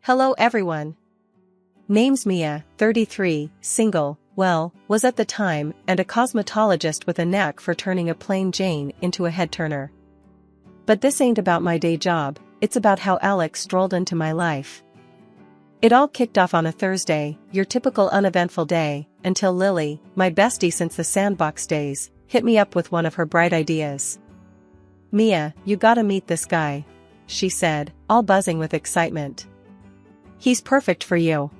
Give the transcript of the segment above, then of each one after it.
Hello everyone. Name's Mia, 33, single, was at the time, and a cosmetologist with a knack for turning a plain Jane into a head-turner. But this ain't about my day job, it's about how Alex strolled into my life. It all kicked off on a Thursday, your typical uneventful day, until Lily, my bestie since the sandbox days, hit me up with one of her bright ideas. "Mia, you gotta meet this guy," she said, all buzzing with excitement. "He's perfect for you."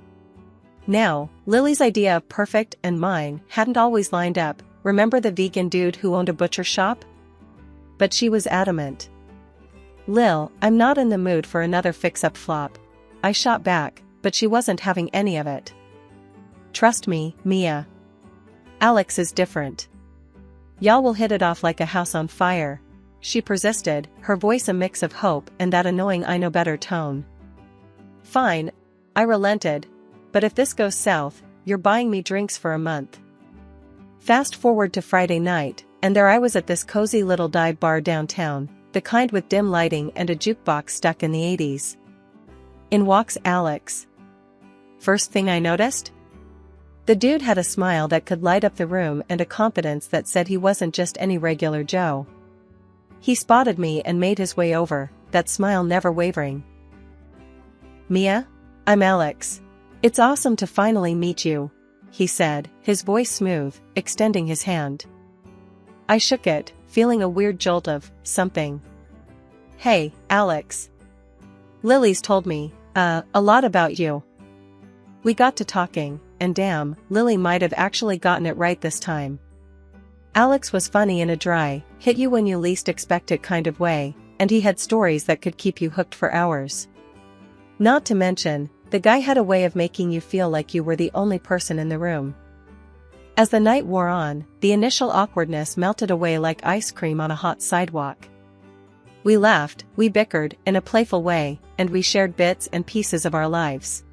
Now, Lily's idea of perfect and mine hadn't always lined up. Remember the vegan dude who owned a butcher shop? But she was adamant. "Lil, I'm not in the mood for another fix-up flop," I shot back, but she wasn't having any of it. "Trust me, Mia. Alex is different. Y'all will hit it off like a house on fire," she persisted, her voice a mix of hope and that annoying I know better tone. "Fine," I relented, "but if this goes south, you're buying me drinks for a month." Fast forward to Friday night, and there I was at this cozy little dive bar downtown, the kind with dim lighting and a jukebox stuck in the 80s. In walks Alex. First thing I noticed? The dude had a smile that could light up the room and a confidence that said he wasn't just any regular Joe. He spotted me and made his way over, that smile never wavering. "Mia? I'm Alex. It's awesome to finally meet you," he said, his voice smooth, extending his hand. I shook it, feeling a weird jolt of something. "Hey, Alex. Lily's told me, a lot about you." We got to talking, and damn, Lily might have actually gotten it right this time. Alex was funny in a dry, hit you when you least expect it kind of way, and he had stories that could keep you hooked for hours. Not to mention, the guy had a way of making you feel like you were the only person in the room. As the night wore on, the initial awkwardness melted away like ice cream on a hot sidewalk. We laughed, we bickered in a playful way, and we shared bits and pieces of our lives.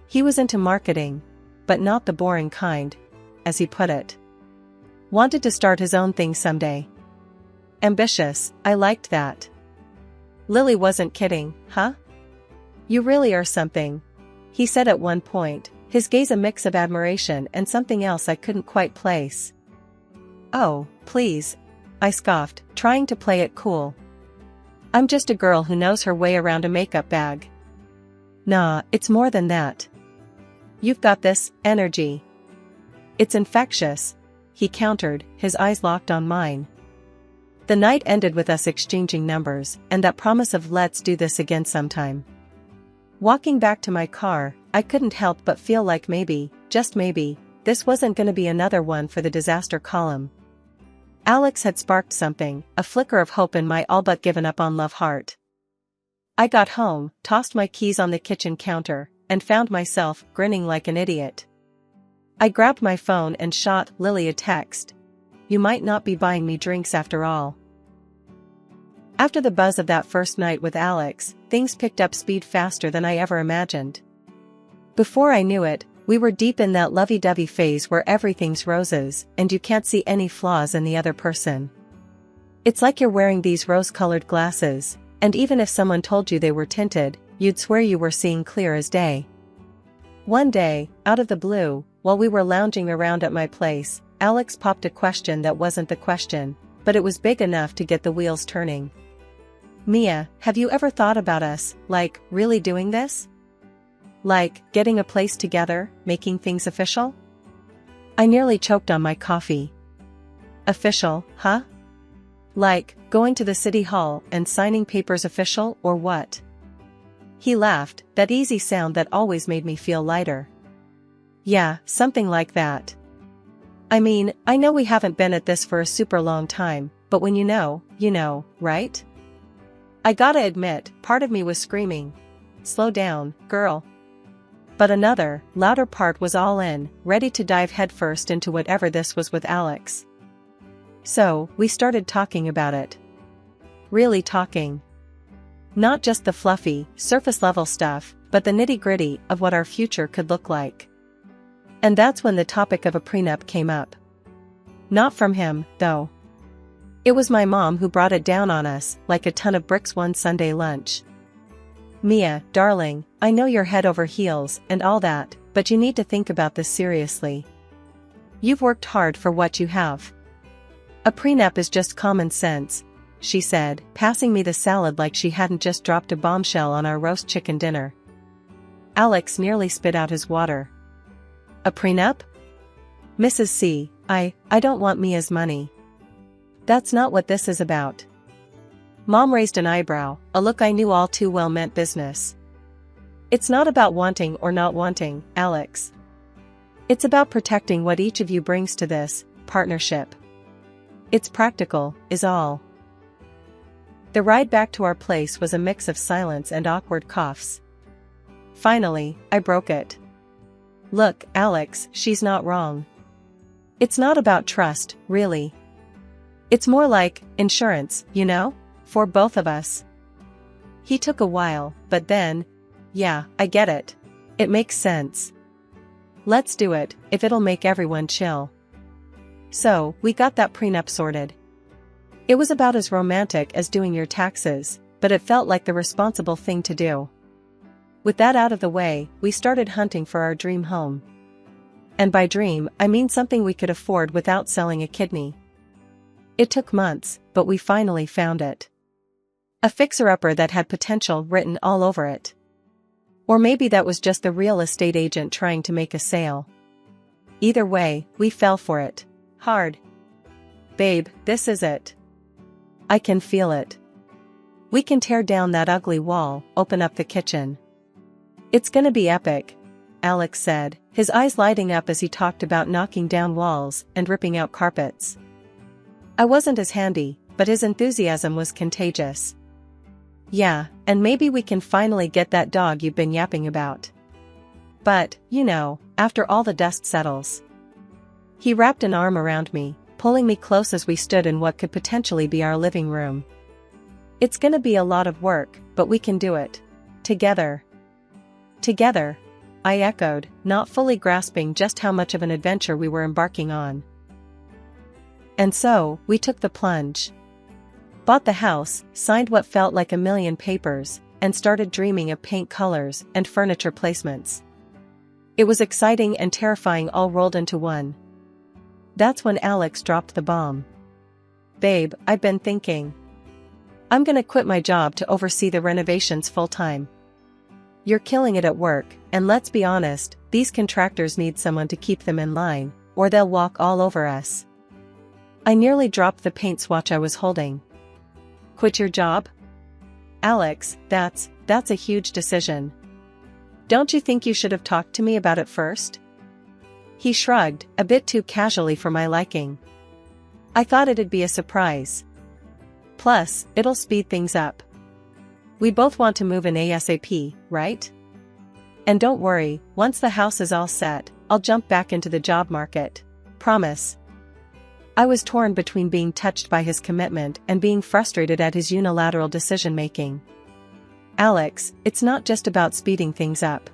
He was into marketing, but not the boring kind, as he put it. Wanted to start his own thing someday. Ambitious, I liked that. Lily wasn't kidding, huh? "You really are something," he said at one point, his gaze a mix of admiration and something else I couldn't quite place. "Oh, please," I scoffed, trying to play it cool. "I'm just a girl who knows her way around a makeup bag." "Nah, it's more than that. You've got this energy. It's infectious," he countered, his eyes locked on mine. The night ended with us exchanging numbers, and that promise of "let's do this again sometime." Walking back to my car, I couldn't help but feel like maybe, just maybe, this wasn't gonna be another one for the disaster column. Alex had sparked something, a flicker of hope in my all but given up on love heart. I got home, tossed my keys on the kitchen counter, and found myself grinning like an idiot. I grabbed my phone and shot Lily a text. "You might not be buying me drinks after all." After the buzz of that first night with Alex, things picked up speed faster than I ever imagined. Before I knew it, we were deep in that lovey-dovey phase where everything's roses, and you can't see any flaws in the other person. It's like you're wearing these rose-colored glasses, and even if someone told you they were tinted, you'd swear you were seeing clear as day. One day, out of the blue, while we were lounging around at my place, Alex popped a question that wasn't the question, but it was big enough to get the wheels turning. "Mia, have you ever thought about us, like, really doing this? Like, getting a place together, making things official?" I nearly choked on my coffee. "Official, huh? Like, going to the city hall and signing papers official, or what?" He laughed, that easy sound that always made me feel lighter. "Yeah, something like that. I mean, I know we haven't been at this for a super long time, but when you know, right?" I gotta admit, part of me was screaming, "Slow down, girl." But another, louder part was all in, ready to dive headfirst into whatever this was with Alex. So, we started talking about it. Really talking. Not just the fluffy, surface-level stuff, but the nitty-gritty of what our future could look like. And that's when the topic of a prenup came up. Not from him, though. It was my mom who brought it down on us, like a ton of bricks one Sunday lunch. Mia, darling, I know you're head over heels and all that, but you need to think about this seriously. You've worked hard for what you have. A prenup is just common sense, she said, passing me the salad like she hadn't just dropped a bombshell on our roast chicken dinner. Alex nearly spit out his water. A prenup? Mrs. C, I don't want Mia's money. That's not what this is about. Mom raised an eyebrow, a look I knew all too well meant business. It's not about wanting or not wanting, Alex. It's about protecting what each of you brings to this partnership. It's practical, is all. The ride back to our place was a mix of silence and awkward coughs. Finally, I broke it. Look, Alex, she's not wrong. It's not about trust, really. It's more like insurance, you know, for both of us. He took a while, but then, yeah, I get it. It makes sense. Let's do it, if it'll make everyone chill. So, we got that prenup sorted. It was about as romantic as doing your taxes, but it felt like the responsible thing to do. With that out of the way, we started hunting for our dream home. And by dream, I mean something we could afford without selling a kidney. It took months, but we finally found it. A fixer-upper that had potential written all over it. Or maybe that was just the real estate agent trying to make a sale. Either way, we fell for it. Hard. Babe, this is it. I can feel it. We can tear down that ugly wall, open up the kitchen. It's gonna be epic, Alex said, his eyes lighting up as he talked about knocking down walls and ripping out carpets. I wasn't as handy, but his enthusiasm was contagious. Yeah, and maybe we can finally get that dog you've been yapping about. But, you know, after all the dust settles. He wrapped an arm around me, pulling me close as we stood in what could potentially be our living room. It's gonna be a lot of work, but we can do it. Together. Together, I echoed, not fully grasping just how much of an adventure we were embarking on. And so, we took the plunge. Bought the house, signed what felt like a million papers, and started dreaming of paint colors and furniture placements. It was exciting and terrifying all rolled into one. That's when Alex dropped the bomb. Babe, I've been thinking. I'm gonna quit my job to oversee the renovations full-time. You're killing it at work, and let's be honest, these contractors need someone to keep them in line, or they'll walk all over us. I nearly dropped the paint swatch I was holding. Quit your job? Alex, that's a huge decision. Don't you think you should have talked to me about it first? He shrugged, a bit too casually for my liking. I thought it'd be a surprise. Plus, it'll speed things up. We both want to move in ASAP, right? And don't worry, once the house is all set, I'll jump back into the job market. Promise. I was torn between being touched by his commitment and being frustrated at his unilateral decision-making. Alex, it's not just about speeding things up.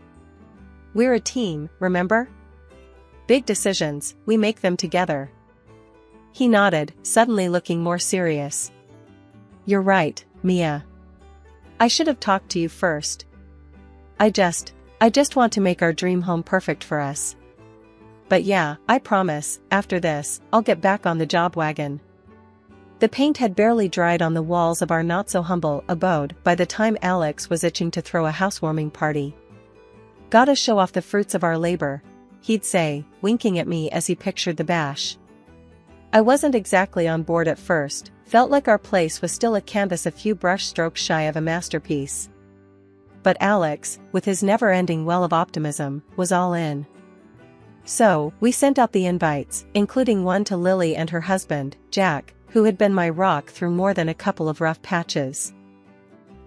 We're a team, remember? Big decisions, we make them together. He nodded, suddenly looking more serious. You're right, Mia. I should have talked to you first. I just want to make our dream home perfect for us. But yeah, I promise, after this, I'll get back on the job wagon. The paint had barely dried on the walls of our not-so-humble abode by the time Alex was itching to throw a housewarming party. Gotta show off the fruits of our labor, he'd say, winking at me as he pictured the bash. I wasn't exactly on board at first, felt like our place was still a canvas a few brush strokes shy of a masterpiece. But Alex, with his never-ending well of optimism, was all in. So, we sent out the invites, including one to Lily and her husband, Jack, who had been my rock through more than a couple of rough patches.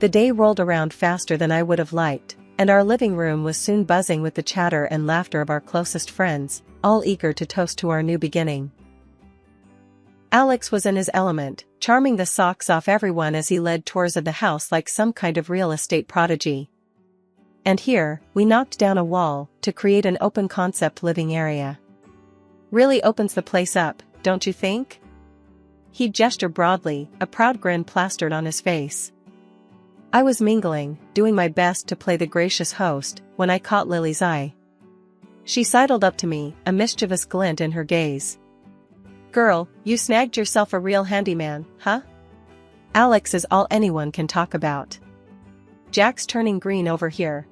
The day rolled around faster than I would have liked, and our living room was soon buzzing with the chatter and laughter of our closest friends, all eager to toast to our new beginning. Alex was in his element, charming the socks off everyone as he led tours of the house like some kind of real estate prodigy. And here, we knocked down a wall to create an open-concept living area. Really opens the place up, don't you think? He gestured broadly, a proud grin plastered on his face. I was mingling, doing my best to play the gracious host, when I caught Lily's eye. She sidled up to me, a mischievous glint in her gaze. "Girl, you snagged yourself a real handyman, huh? Alex is all anyone can talk about. Jack's turning green over here."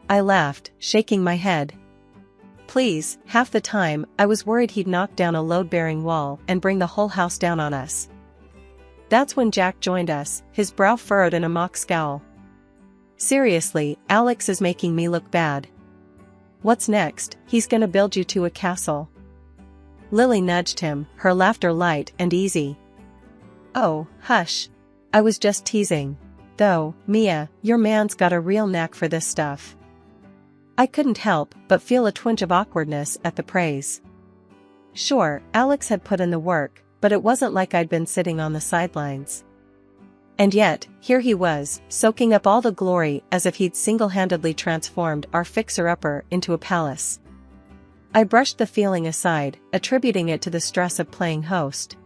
I laughed, shaking my head. Please, half the time, I was worried he'd knock down a load-bearing wall and bring the whole house down on us. That's when Jack joined us, his brow furrowed in a mock scowl. "Seriously, Alex is making me look bad. What's next? He's gonna build you to a castle." Lily nudged him, her laughter light and easy. "Oh, hush. I was just teasing. Though, Mia, your man's got a real knack for this stuff." I couldn't help but feel a twinge of awkwardness at the praise. Sure, Alex had put in the work, but it wasn't like I'd been sitting on the sidelines. And yet, here he was, soaking up all the glory as if he'd single-handedly transformed our fixer-upper into a palace. I brushed the feeling aside, attributing it to the stress of playing host.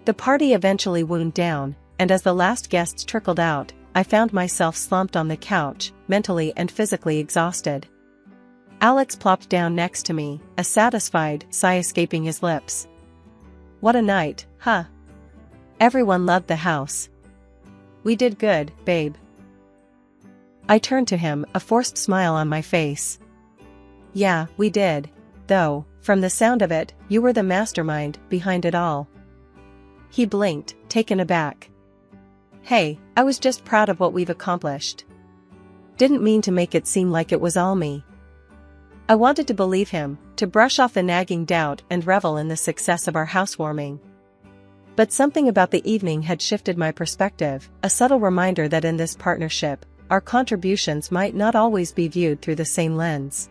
The party eventually wound down, and as the last guests trickled out, I found myself slumped on the couch, mentally and physically exhausted. Alex plopped down next to me, a satisfied sigh escaping his lips. "What a night, huh? Everyone loved the house." "We did good, babe." I turned to him, a forced smile on my face. "Yeah, we did. Though, from the sound of it, you were the mastermind behind it all." He blinked, taken aback. "Hey, I was just proud of what we've accomplished. Didn't mean to make it seem like it was all me." I wanted to believe him, to brush off the nagging doubt and revel in the success of our housewarming. But something about the evening had shifted my perspective, a subtle reminder that in this partnership, our contributions might not always be viewed through the same lens.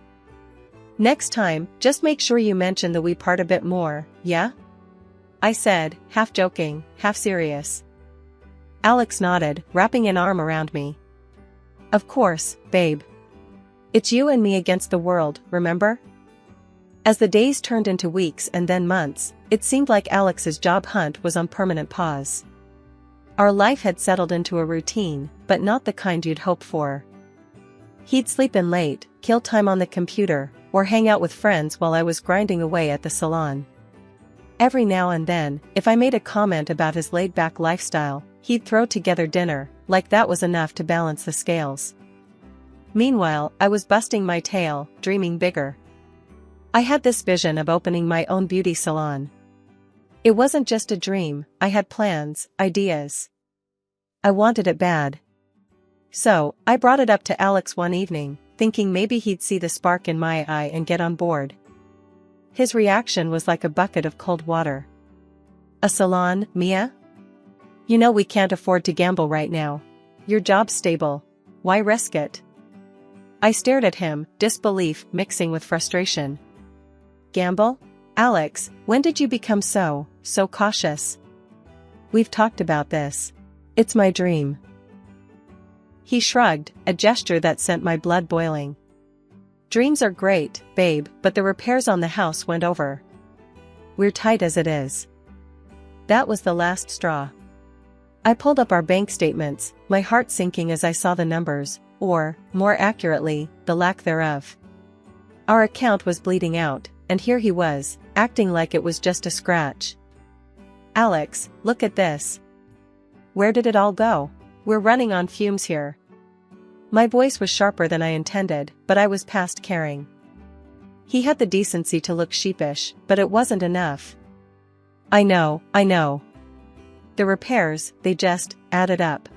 "Next time, just make sure you mention the we part a bit more, yeah?" I said, half joking, half serious. Alex nodded, wrapping an arm around me. "Of course, babe. It's you and me against the world, remember?" As the days turned into weeks and then months, it seemed like Alex's job hunt was on permanent pause. Our life had settled into a routine, but not the kind you'd hope for. He'd sleep in late, kill time on the computer, or hang out with friends while I was grinding away at the salon. Every now and then, if I made a comment about his laid-back lifestyle, he'd throw together dinner, like that was enough to balance the scales. Meanwhile, I was busting my tail, dreaming bigger. I had this vision of opening my own beauty salon. It wasn't just a dream, I had plans, ideas. I wanted it bad. So, I brought it up to Alex one evening, thinking maybe he'd see the spark in my eye and get on board. His reaction was like a bucket of cold water. "A salon, Mia? You know we can't afford to gamble right now. Your job's stable. Why risk it?" I stared at him, disbelief mixing with frustration. "Gamble? Alex, when did you become so cautious? We've talked about this. It's my dream." He shrugged, a gesture that sent my blood boiling. "Dreams are great, babe, but the repairs on the house went over. We're tight as it is." That was the last straw. I pulled up our bank statements, my heart sinking as I saw the numbers, or, more accurately, the lack thereof. Our account was bleeding out, and here he was, acting like it was just a scratch. "Alex, look at this. Where did it all go? We're running on fumes here." My voice was sharper than I intended, but I was past caring. He had the decency to look sheepish, but it wasn't enough. I know. The repairs, they just added up.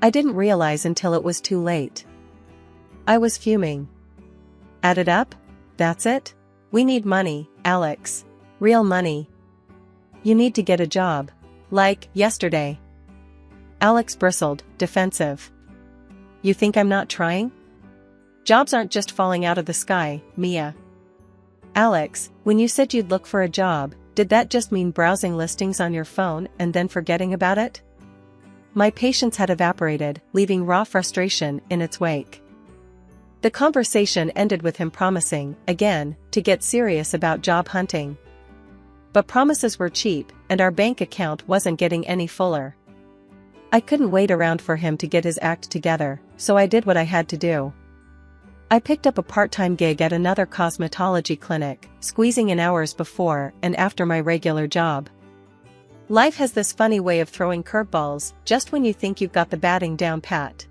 I didn't realize until it was too late. I was fuming. "Added up? That's it? We need money, Alex. Real money. You need to get a job. Like, yesterday." Alex bristled, defensive. "You think I'm not trying? Jobs aren't just falling out of the sky, Mia." "Alex, when you said you'd look for a job, did that just mean browsing listings on your phone and then forgetting about it?" My patience had evaporated, leaving raw frustration in its wake. The conversation ended with him promising, again, to get serious about job hunting. But promises were cheap, and our bank account wasn't getting any fuller. I couldn't wait around for him to get his act together, so I did what I had to do. I picked up a part-time gig at another cosmetology clinic, squeezing in hours before and after my regular job. Life has this funny way of throwing curveballs just when you think you've got the batting down pat.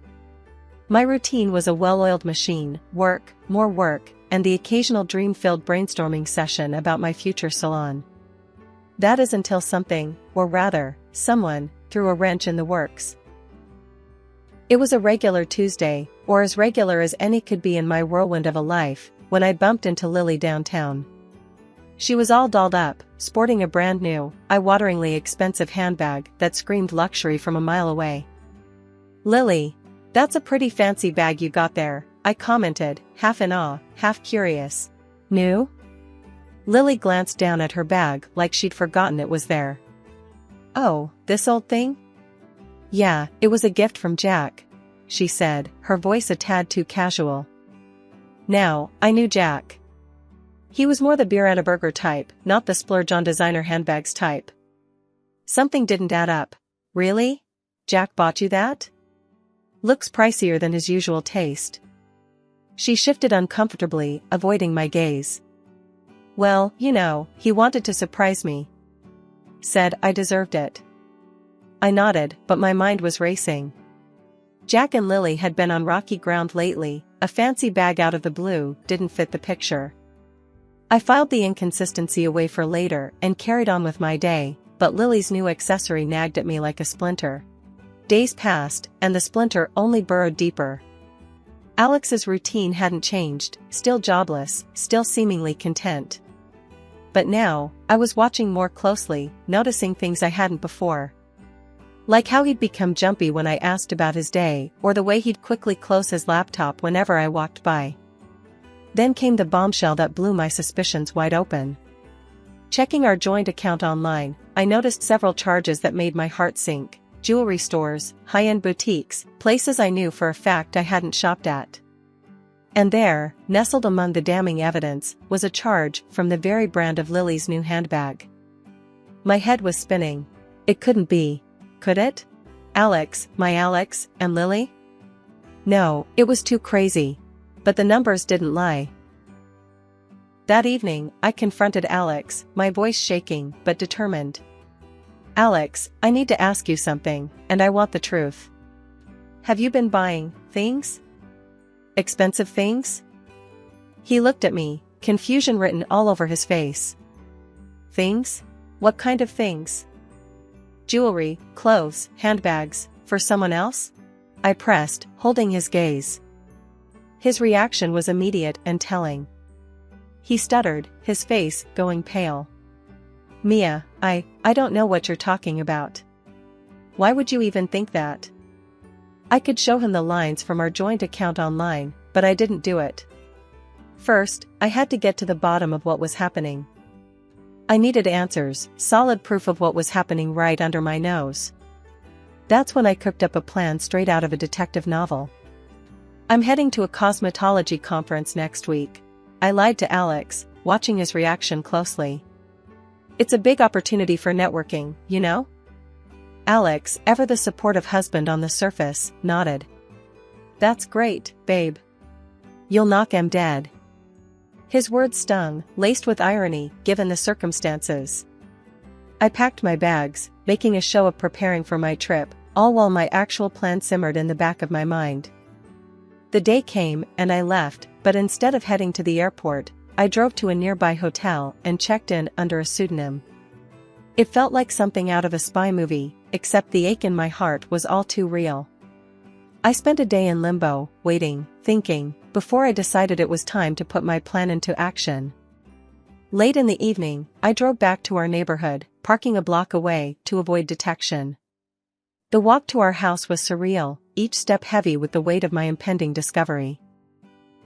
My routine was a well-oiled machine, work, more work, and the occasional dream-filled brainstorming session about my future salon. That is until something, or rather, someone, threw a wrench in the works. It was a regular Tuesday, or as regular as any could be in my whirlwind of a life, when I bumped into Lily downtown. She was all dolled up, sporting a brand new, eye-wateringly expensive handbag that screamed luxury from a mile away. "Lily, that's a pretty fancy bag you got there," I commented, half in awe, half curious. "New?" Lily glanced down at her bag like she'd forgotten it was there. "Oh, this old thing?" "Yeah, it was a gift from Jack," she said, her voice a tad too casual. Now, I knew Jack. He was more the beer at a burger type, not the splurge on designer handbags type. Something didn't add up. "Really? Jack bought you that? Looks pricier than his usual taste." She shifted uncomfortably, avoiding my gaze. "Well, you know, he wanted to surprise me. Said I deserved it." I nodded, but my mind was racing. Jack and Lily had been on rocky ground lately. A fancy bag out of the blue didn't fit the picture. I filed the inconsistency away for later and carried on with my day, but Lily's new accessory nagged at me like a splinter. Days passed, and the splinter only burrowed deeper. Alex's routine hadn't changed, still jobless, still seemingly content. But now, I was watching more closely, noticing things I hadn't before. Like how he'd become jumpy when I asked about his day, or the way he'd quickly close his laptop whenever I walked by. Then came the bombshell that blew my suspicions wide open. Checking our joint account online, I noticed several charges that made my heart sink: jewelry stores, high-end boutiques, places I knew for a fact I hadn't shopped at. And there, nestled among the damning evidence, was a charge from the very brand of Lily's new handbag. My head was spinning. It couldn't be. Could it? Alex, my Alex, and Lily? No, it was too crazy. But the numbers didn't lie. That evening, I confronted Alex, my voice shaking but determined. "Alex, I need to ask you something, and I want the truth. Have you been buying things? Expensive things?" He looked at me, confusion written all over his face. "Things? What kind of things?" "Jewelry, clothes, handbags, for someone else?" I pressed, holding his gaze. His reaction was immediate and telling. He stuttered, his face going pale. "Mia, I don't know what you're talking about. Why would you even think that?" I could show him the lines from our joint account online, but I didn't do it. First, I had to get to the bottom of what was happening. I needed answers, solid proof of what was happening right under my nose. That's when I cooked up a plan straight out of a detective novel. "I'm heading to a cosmetology conference next week," I lied to Alex, watching his reaction closely. "It's a big opportunity for networking, you know?" Alex, ever the supportive husband on the surface, nodded. "That's great, babe. You'll knock 'em dead." His words stung, laced with irony, given the circumstances. I packed my bags, making a show of preparing for my trip, all while my actual plan simmered in the back of my mind. The day came, and I left, but instead of heading to the airport, I drove to a nearby hotel and checked in under a pseudonym. It felt like something out of a spy movie, except the ache in my heart was all too real. I spent a day in limbo, waiting, thinking, before I decided it was time to put my plan into action. Late in the evening, I drove back to our neighborhood, parking a block away to avoid detection. The walk to our house was surreal, each step heavy with the weight of my impending discovery.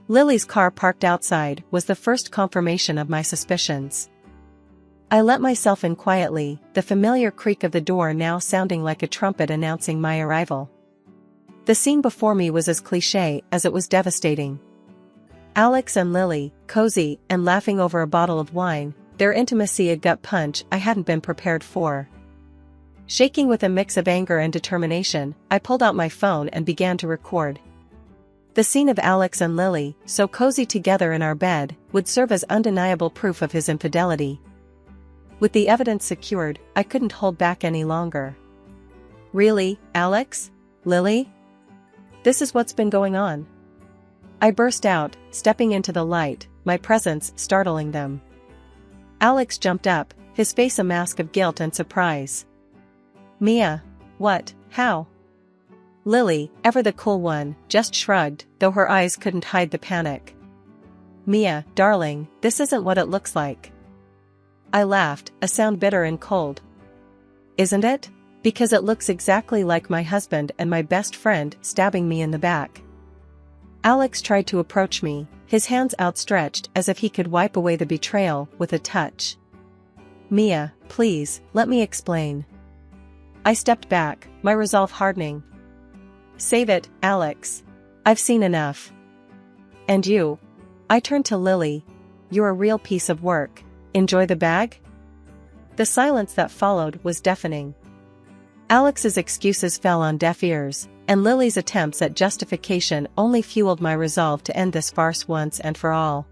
Lily's car parked outside was the first confirmation of my suspicions. I let myself in quietly, the familiar creak of the door now sounding like a trumpet announcing my arrival. The scene before me was as cliché as it was devastating. Alex and Lily, cozy and laughing over a bottle of wine, their intimacy a gut punch I hadn't been prepared for. Shaking with a mix of anger and determination, I pulled out my phone and began to record. The scene of Alex and Lily, so cozy together in our bed, would serve as undeniable proof of his infidelity. With the evidence secured, I couldn't hold back any longer. Really, Alex? Lily? This is what's been going on? I burst out, stepping into the light, my presence startling them. Alex jumped up, his face a mask of guilt and surprise. Mia. What? How? Lily, ever the cool one, just shrugged, though her eyes couldn't hide the panic. Mia, darling, this isn't what it looks like. I laughed, a sound bitter and cold. Isn't it? Because it looks exactly like my husband and my best friend stabbing me in the back. Alex tried to approach me, his hands outstretched as if he could wipe away the betrayal with a touch. Mia, please, let me explain. I stepped back, my resolve hardening. Save it, Alex. I've seen enough. And you? I turned to Lily. You're a real piece of work. Enjoy the bag? The silence that followed was deafening. Alex's excuses fell on deaf ears, and Lily's attempts at justification only fueled my resolve to end this farce once and for all.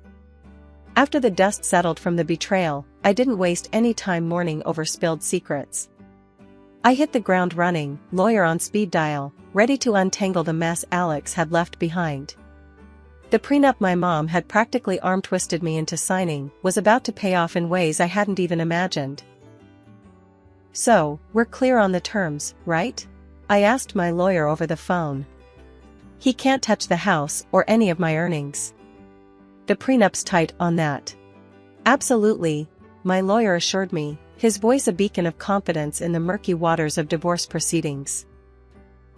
After the dust settled from the betrayal, I didn't waste any time mourning over spilled secrets. I hit the ground running, lawyer on speed dial, ready to untangle the mess Alex had left behind. The prenup my mom had practically arm-twisted me into signing was about to pay off in ways I hadn't even imagined. So, we're clear on the terms, right? I asked my lawyer over the phone. He can't touch the house or any of my earnings. The prenup's tight on that. Absolutely, my lawyer assured me, his voice a beacon of confidence in the murky waters of divorce proceedings.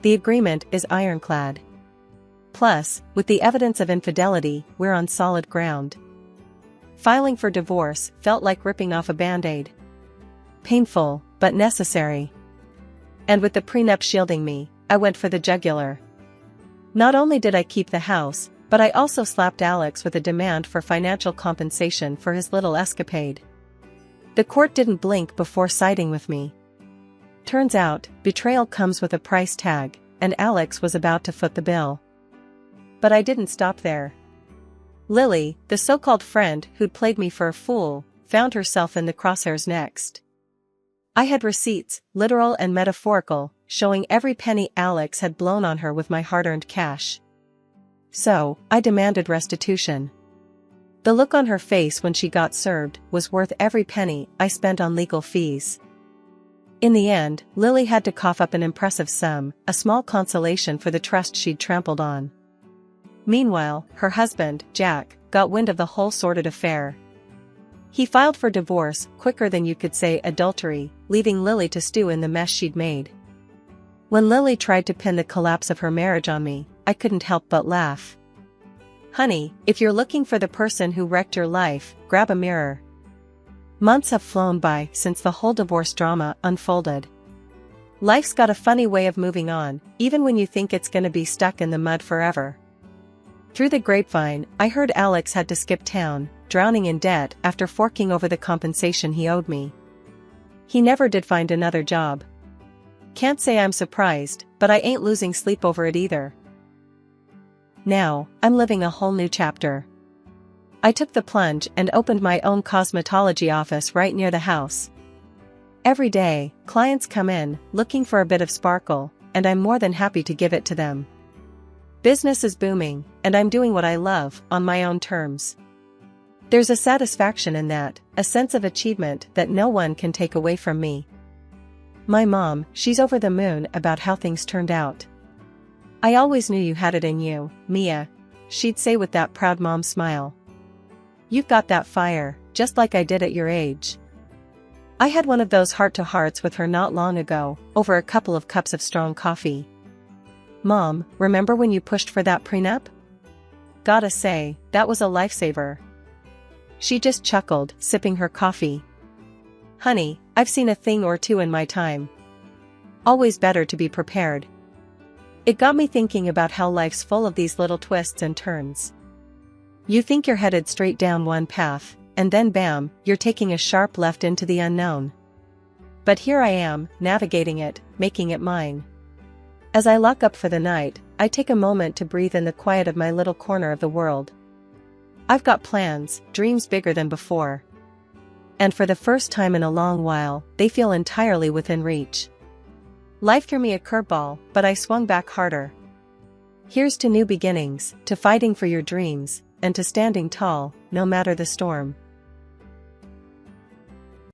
The agreement is ironclad. Plus, with the evidence of infidelity, we're on solid ground. Filing for divorce felt like ripping off a band-aid. Painful, but necessary. And with the prenup shielding me, I went for the jugular. Not only did I keep the house, but I also slapped Alex with a demand for financial compensation for his little escapade. The court didn't blink before siding with me. Turns out, betrayal comes with a price tag, and Alex was about to foot the bill. But I didn't stop there. Lily, the so-called friend who'd played me for a fool, found herself in the crosshairs next. I had receipts, literal and metaphorical, showing every penny Alex had blown on her with my hard-earned cash. So, I demanded restitution. The look on her face when she got served was worth every penny I spent on legal fees. In the end, Lily had to cough up an impressive sum, a small consolation for the trust she'd trampled on. Meanwhile, her husband, Jack, got wind of the whole sordid affair. He filed for divorce quicker than you could say adultery, leaving Lily to stew in the mess she'd made. When Lily tried to pin the collapse of her marriage on me, I couldn't help but laugh. Honey, if you're looking for the person who wrecked your life, grab a mirror. Months have flown by since the whole divorce drama unfolded. Life's got a funny way of moving on, even when you think it's gonna be stuck in the mud forever. Through the grapevine, I heard Alex had to skip town, drowning in debt after forking over the compensation he owed me. He never did find another job. Can't say I'm surprised, but I ain't losing sleep over it either. Now, I'm living a whole new chapter. I took the plunge and opened my own cosmetology office right near the house. Every day, clients come in, looking for a bit of sparkle, and I'm more than happy to give it to them. Business is booming, and I'm doing what I love, on my own terms. There's a satisfaction in that, a sense of achievement that no one can take away from me. My mom, she's over the moon about how things turned out. I always knew you had it in you, Mia, she'd say with that proud mom smile. You've got that fire, just like I did at your age. I had one of those heart-to-hearts with her not long ago, over a couple of cups of strong coffee. Mom, remember when you pushed for that prenup? Gotta say, that was a lifesaver. She just chuckled, sipping her coffee. Honey, I've seen a thing or two in my time. Always better to be prepared. It got me thinking about how life's full of these little twists and turns. You think you're headed straight down one path, and then bam, you're taking a sharp left into the unknown. But here I am, navigating it, making it mine. As I lock up for the night, I take a moment to breathe in the quiet of my little corner of the world. I've got plans, dreams bigger than before. And for the first time in a long while, they feel entirely within reach. Life threw me a curveball, but I swung back harder. Here's to new beginnings, to fighting for your dreams, and to standing tall, no matter the storm.